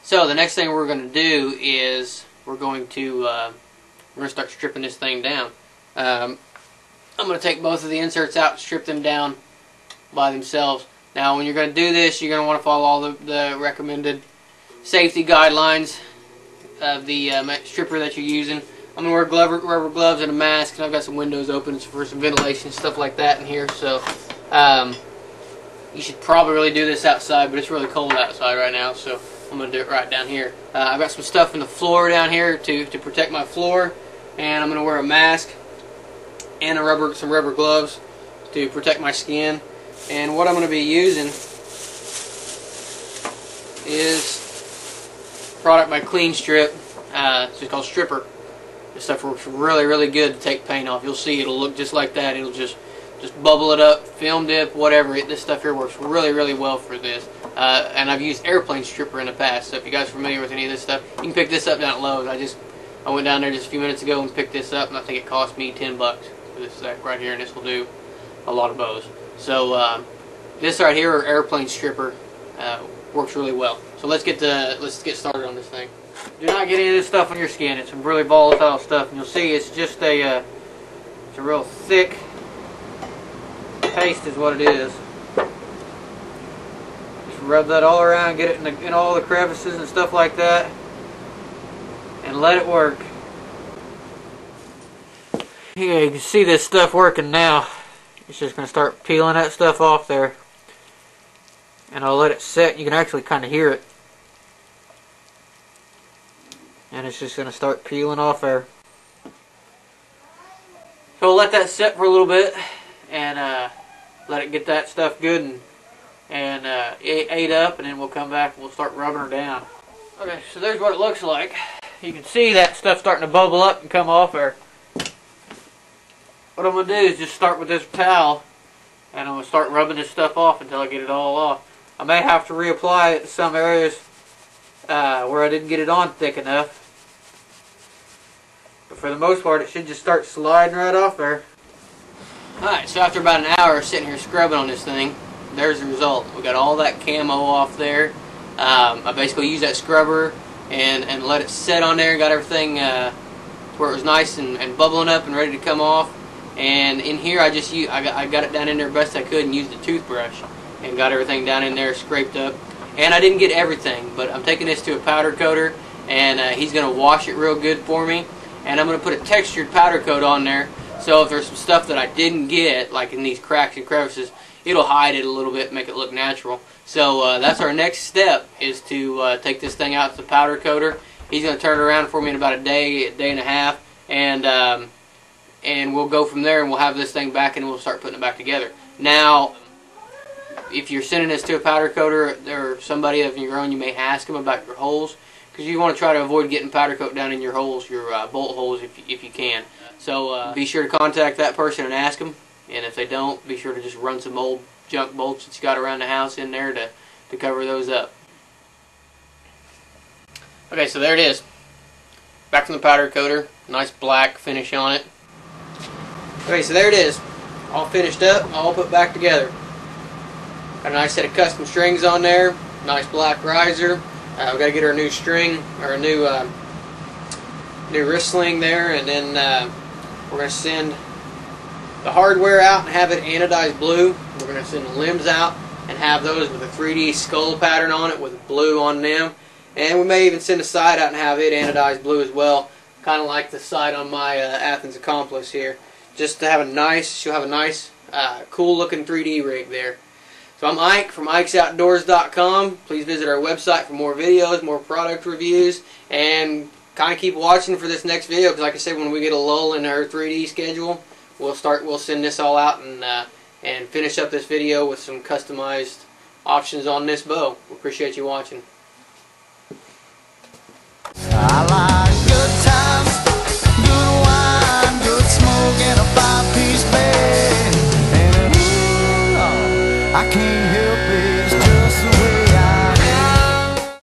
So the next thing we're going to do is we're going to start stripping this thing down. I'm going to take both of the inserts out and strip them down by themselves. Now when you're going to do this, you're going to want to follow all the recommended safety guidelines of the stripper that you're using. I'm going to wear rubber gloves and a mask, and I've got some windows open for some ventilation, stuff like that in here. So you should probably really do this outside, but it's really cold outside right now, so I'm going to do it right down here. I've got some stuff in the floor down here to protect my floor, and I'm going to wear a mask and some rubber gloves to protect my skin. And what I'm going to be using is a product by Clean Strip. It's just called Stripper. This stuff works really, really good to take paint off. You'll see it'll look just like that. It'll just bubble it up, film dip, whatever. This stuff here works really, really well for this. And I've used airplane stripper in the past, so if you guys are familiar with any of this stuff, you can pick this up down at Lowe's. I went down there just a few minutes ago and picked this up, and I think it cost me 10 bucks for this right here, and this will do a lot of bows. So this right here, or airplane stripper, works really well. So let's get started on this thing. Do not get any of this stuff on your skin. It's some really volatile stuff, and you'll see it's just it's a real thick paste is what it is. Just rub that all around, get it in all the crevices and stuff like that, and let it work. Yeah, you can see this stuff working now. It's just going to start peeling that stuff off there, and I'll let it set. You can actually kind of hear it, and it's just going to start peeling off there. So we'll let that set for a little bit and let it get that stuff good and ate up, and then we'll come back and we'll start rubbing her down. Okay, so there's what it looks like. You can see that stuff starting to bubble up and come off there. What I'm going to do is just start with this towel, and I'm going to start rubbing this stuff off until I get it all off. I may have to reapply it to some areas where I didn't get it on thick enough, but for the most part it should just start sliding right off there. Alright, so after about an hour sitting here scrubbing on this thing, there's the result. We got all that camo off there. I basically used that scrubber and let it set on there, got everything where it was nice and bubbling up and ready to come off. And in here I got it down in there best I could and used a toothbrush and got everything down in there scraped up. And I didn't get everything, but I'm taking this to a powder coater, and he's going to wash it real good for me. And I'm going to put a textured powder coat on there, so if there's some stuff that I didn't get, like in these cracks and crevices, it'll hide it a little bit, make it look natural. So that's our next step, is to take this thing out to the powder coater. He's going to turn it around for me in about a day and a half, and we'll go from there, and we'll have this thing back, and we'll start putting it back together. Now, if you're sending this to a powder coater or somebody of your own, you may ask them about your holes, because you want to try to avoid getting powder coat down in your holes, your bolt holes, if you can. So be sure to contact that person and ask them, and if they don't, be sure to just run some old junk bolts that you got around the house in there to cover those up. Okay, so there it is. Back from the powder coater, nice black finish on it. Okay, so there it is, all finished up, all put back together. Got a nice set of custom strings on there, nice black riser. We got to get our new string, or a new wrist sling there, and then we're going to send the hardware out and have it anodized blue. We're going to send the limbs out and have those with a 3D skull pattern on it with blue on them. And we may even send the side out and have it anodized blue as well, kind of like the side on my Athens Accomplice here. Just to have a nice, she'll have a nice, cool looking 3D rig there. So I'm Ike from IkesOutdoors.com. Please visit our website for more videos, more product reviews, and kind of keep watching for this next video, because like I said, when we get a lull in our 3D schedule, we'll send this all out and finish up this video with some customized options on this bow. We appreciate you watching. I can't help it.